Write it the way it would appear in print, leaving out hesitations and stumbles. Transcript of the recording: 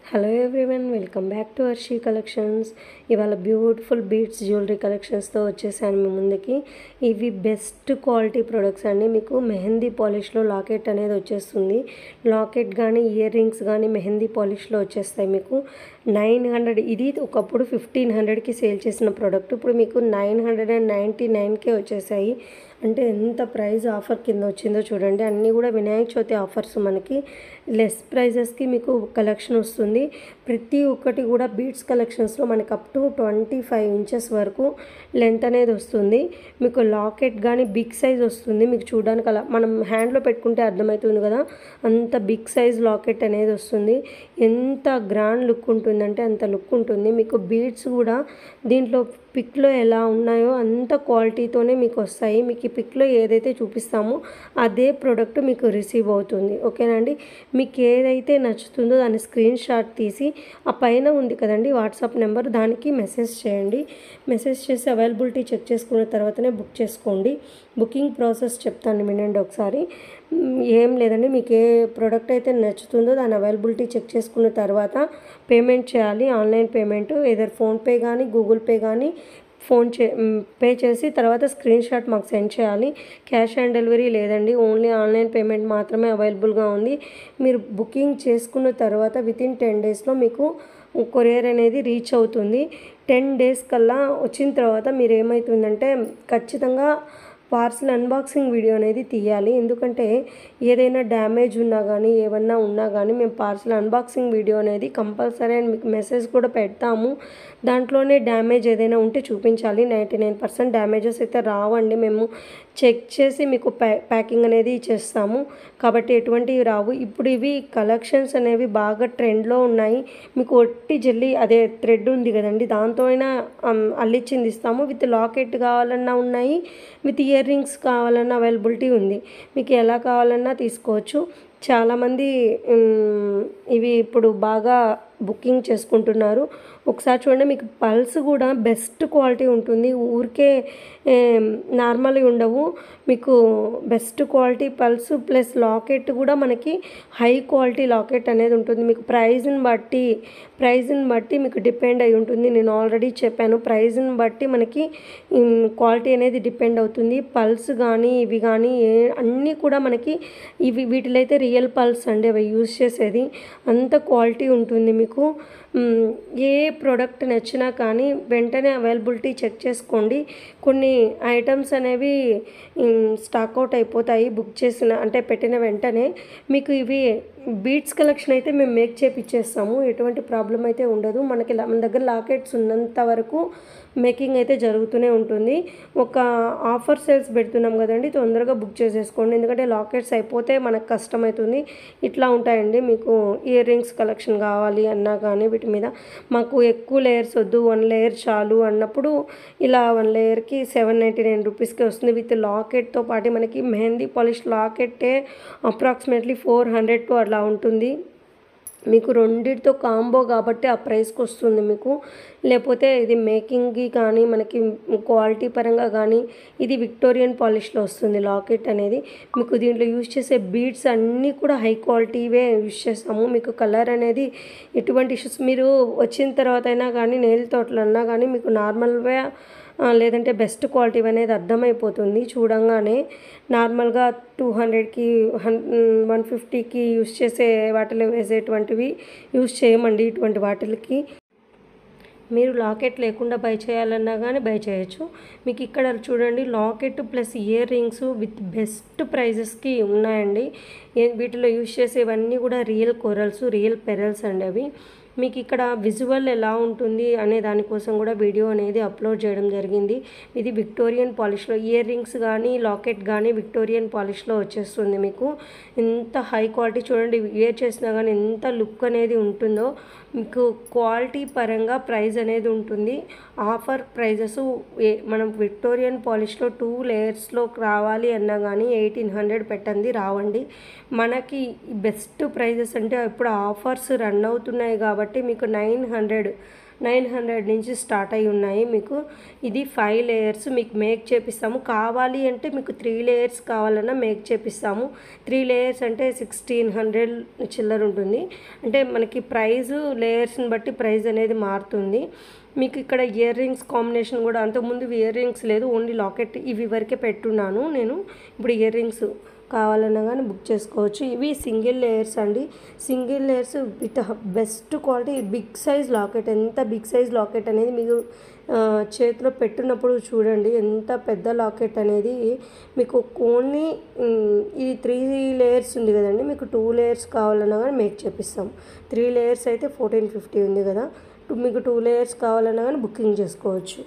Hello everyone, welcome back to Arshi collections. ఇవాళ beautiful beads jewellery కలెక్షన్స్తో వచ్చేసాను మీ ముందుకి. ఇవి బెస్ట్ క్వాలిటీ ప్రొడక్ట్స్ అండి. మీకు మెహందీ పాలిష్లో లాకెట్ అనేది వచ్చేస్తుంది. లాకెట్ కానీ ఇయర్ రింగ్స్ కానీ మెహందీ పాలిష్లో వచ్చేస్తాయి మీకు. 900, ఇది ఒకప్పుడు 1500కి సేల్ చేసిన ప్రోడక్ట్ ఇప్పుడు మీకు 999కే వచ్చేసాయి. అంటే ఎంత ప్రైస్ ఆఫర్ కింద వచ్చిందో చూడండి. అన్నీ కూడా వినాయక చవితి ఆఫర్స్, మనకి లెస్ ప్రైజెస్కి మీకు కలెక్షన్ వస్తుంది. ప్రతి ఒక్కటి కూడా బీడ్స్ కలెక్షన్స్లో మనకి అప్ టు 25 ఇంచెస్ వరకు లెంత్ అనేది వస్తుంది. మీకు లాకెట్ కానీ బిగ్ సైజ్ వస్తుంది. మీకు చూడడానికి అలా మనం హ్యాండ్లో పెట్టుకుంటే అర్థమవుతుంది కదా, అంత బిగ్ సైజ్ లాకెట్ అనేది వస్తుంది. ఎంత గ్రాండ్ లుక్ ఉంటుందంటే అంత లుక్ ఉంటుంది. మీకు బీడ్స్ కూడా దీంట్లో పిక్లో ఎలా ఉన్నాయో అంత క్వాలిటీతోనే మీకు వస్తాయి. మీకు ఈ పిక్లో ఏదైతే చూపిస్తామో అదే ప్రోడక్ట్ మీకు రిసీవ్ అవుతుంది. ఓకేనా అండి. మీకు ఏదైతే నచ్చుతుందో దాని స్క్రీన్ షాట్ తీసి ఆ పైన ఉంది కదండి వాట్సాప్ నెంబర్, దానికి మెసేజ్ చేయండి. మెసేజ్ చేసి అవైలబిలిటీ చెక్ చేసుకున్న తర్వాతనే బుక్ చేసుకోండి. బుకింగ్ ప్రాసెస్ చెప్తాను వినండి ఒకసారి. ఏం లేదండి, మీకు ఏ ప్రోడక్ట్ అయితే నచ్చుతుందో దాని అవైలబిలిటీ చెక్ చేసుకున్న తర్వాత పేమెంట్ చేయాలి. ఆన్లైన్ పేమెంట్ ఏదర్ ఫోన్పే కానీ గూగుల్ పే కానీ పే చేసి తర్వాత స్క్రీన్ షాట్ మాకు సెండ్ చేయాలి. క్యాష్ ఆన్ డెలివరీ లేదండి, ఓన్లీ ఆన్లైన్ పేమెంట్ మాత్రమే అవైలబుల్గా ఉంది. మీరు బుకింగ్ చేసుకున్న తర్వాత వితిన్ 10 డేస్లో మీకు కొరియర్ అనేది రీచ్ అవుతుంది. 10 డేస్ కల్లా వచ్చిన తర్వాత మీరు ఏమవుతుందంటే ఖచ్చితంగా పార్సల్ అన్బాక్సింగ్ వీడియో అనేది తీయాలి. ఎందుకంటే ఏదైనా డ్యామేజ్ ఉన్నా కానీ ఏమన్నా ఉన్నా కానీ మేము పార్సల్ అన్బాక్సింగ్ వీడియో అనేది కంపల్సరీ అని మీకు మెసేజ్ కూడా పెడతాము. దాంట్లోనే డ్యామేజ్ ఏదైనా ఉంటే చూపించాలి. 99% డ్యామేజెస్ అయితే రావండి. మేము చెక్ చేసి మీకు ప్యాకింగ్ అనేది చేస్తాము కాబట్టి ఎటువంటివి రావు. ఇప్పుడు ఇవి కలెక్షన్స్ అనేవి బాగా ట్రెండ్లో ఉన్నాయి. మీకు ఒట్టి జెల్లీ అదే థ్రెడ్ ఉంది కదండి, దాంతో అయినా అల్లిచ్చింది ఇస్తాము. విత్ లాకెట్ కావాలన్నా ఉన్నాయి, విత్ ఇయర్ రింగ్స్ కావాలన్నా అవైలబిలిటీ ఉంది. మీకు ఎలా కావాలన్నా తీసుకోవచ్చు. చాలామంది ఇవి ఇప్పుడు బాగా బుకింగ్ చేసుకుంటున్నారు. ఒకసారి చూడండి, మీకు పల్స్ కూడా బెస్ట్ క్వాలిటీ ఉంటుంది. ఊరికే నార్మల్గా ఉండవు. మీకు best quality pulse plus locket కూడా మనకి హై క్వాలిటీ లాకెట్ అనేది ఉంటుంది. మీకు ప్రైజ్ని బట్టి మీకు డిపెండ్ అయి ఉంటుంది. నేను ఆల్రెడీ చెప్పాను, ప్రైజ్ని బట్టి మనకి క్వాలిటీ అనేది డిపెండ్ అవుతుంది. పల్స్ కానీ ఇవి కానీ అన్నీ కూడా మనకి వీటిలో అయితే రియల్ పల్స్ అండి అవి యూజ్ చేసేది. అంత క్వాలిటీ ఉంటుంది. మీకు ఏ ప్రోడక్ట్ నచ్చినా కానీ వెంటనే అవైలబిలిటీ చెక్ చేసుకోండి. కొన్ని ఐటమ్స్ అనేవి స్టాక్ అవుట్ అయిపోతాయి బుక్ చేసిన అంటే పెట్టిన వెంటనే. మీకు ఇవి బీడ్స్ కలెక్షన్ అయితే మేము మేక్ చేపిచ్చేస్తాము, ఎటువంటి ప్రాబ్లం అయితే ఉండదు. మన దగ్గర లాకెట్స్ ఉన్నంత వరకు మేకింగ్ అయితే జరుగుతూనే ఉంటుంది. ఒక ఆఫర్ సేల్స్ పెడుతున్నాం కదండి, తొందరగా బుక్ చేసేసుకోండి. ఎందుకంటే లాకెట్స్ అయిపోతే మనకు కష్టమవుతుంది. ఇట్లా ఉంటాయండి. మీకు ఇయర్ రింగ్స్ కలెక్షన్ కావాలి అన్నా కానీ వీటి మీద మాకు ఎక్కువ లేయర్స్ వద్దు, 1 లేయర్ చాలు అన్నప్పుడు ఇలా 1 లేయర్కి 799 రూపీస్కి వస్తుంది. విత్ లాకెట్తో పాటు మనకి మెహందీ పాలిష్ లాకెట్టే అప్రాక్సిమేట్లీ 400 టు అలా ఉంటుంది. మీకు రెండిటితో కాంబో కాబట్టి ఆ ప్రైస్కి వస్తుంది మీకు. లేకపోతే ఇది మేకింగ్కి కానీ మనకి క్వాలిటీ పరంగా కానీ ఇది విక్టోరియన్ పాలిష్లో వస్తుంది లాకెట్ అనేది. మీకు దీంట్లో యూజ్ చేసే బీడ్స్ అన్నీ కూడా హై క్వాలిటీవే యూజ్ చేస్తాము. మీకు కలర్ అనేది ఎటువంటి ఇష్యూస్, మీరు వచ్చిన తర్వాత అయినా కానీ నెయిల్ తోటలు అన్నా కానీ మీకు నార్మల్గా లేదంటే బెస్ట్ క్వాలిటీ అనేది అర్థమైపోతుంది చూడంగానే. నార్మల్గా 200కి 150కి యూజ్ చేసే వాటిలో వేసేటువంటివి యూజ్ చేయమండి. ఇటువంటి వాటికి మీరు లాకెట్ లేకుండా బై చేయాలన్నా కానీ బై చేయొచ్చు. మీకు ఇక్కడ చూడండి, locket plus ear rings with best ప్రైజెస్కి ఉన్నాయండి. వీటిలో యూజ్ చేసేవన్నీ కూడా రియల్ కొరల్స్, రియల్ పెరల్స్ అండి అవి. మీకు ఇక్కడ విజువల్ ఎలా ఉంటుంది అనే దానికోసం కూడా వీడియో అనేది అప్లోడ్ చేయడం జరిగింది. ఇది విక్టోరియన్ పాలిష్లో ఇయర్ రింగ్స్ కానీ లాకెట్ కానీ విక్టోరియన్ పాలిష్లో వచ్చేస్తుంది. మీకు ఎంత హై క్వాలిటీ చూడండి, వేర్ చేసినా కానీ ఎంత లుక్ అనేది ఉంటుందో. మీకు క్వాలిటీ పరంగా ప్రైస్ అనేది ఉంటుంది. ఆఫర్ ప్రైజెస్ మనం విక్టోరియన్ పాలిష్లో 2 లేయర్స్లో రావాలి అన్నా కానీ 1800 పెట్టండి రావండి. మనకి బెస్ట్ ప్రైజెస్ అంటే ఇప్పుడు ఆఫర్స్ రన్ అవుతున్నాయి కాబట్టి మీకు 900 900 నుంచి స్టార్ట్ అయి ఉన్నాయి. మీకు ఇది 5 లేయర్స్ మీకు మేక్ చేపిస్తాము. కావాలి అంటే మీకు 3 లేయర్స్ కావాలన్నా మేక్ చేపిస్తాము. 3 లేయర్స్ అంటే 1600 చిల్లర ఉంటుంది. అంటే మనకి ప్రైజు లేయర్స్ని బట్టి ప్రైస్ అనేది మారుతుంది. మీకు ఇక్కడ ఇయర్ రింగ్స్ కాంబినేషన్ కూడా, అంతకుముందు ఇయర్ రింగ్స్ లేదు, ఓన్లీ లాకెట్ ఇవి వరకే పెట్టున్నాను నేను. ఇప్పుడు ఇయర్ రింగ్స్ కావాలన్నా కానీ బుక్ చేసుకోవచ్చు. ఇవి సింగిల్ లేయర్స్ అండి. Single layers with best quality big size locket. ఎంత బిగ్ సైజ్ లాకెట్ అనేది మీకు చేతిలో పెట్టున్నప్పుడు చూడండి ఎంత పెద్ద లాకెట్ అనేది. మీకు ఓన్లీ ఇది 3 లేయర్స్ ఉంది కదండి, మీకు 2 లేయర్స్ కావాలన్నా కానీ మేక్ చేపిస్తాం. 3 లేయర్స్ అయితే 1450 ఉంది కదా, మీకు 2 లేయర్స్ కావాలన్నా కానీ బుకింగ్ చేసుకోవచ్చు.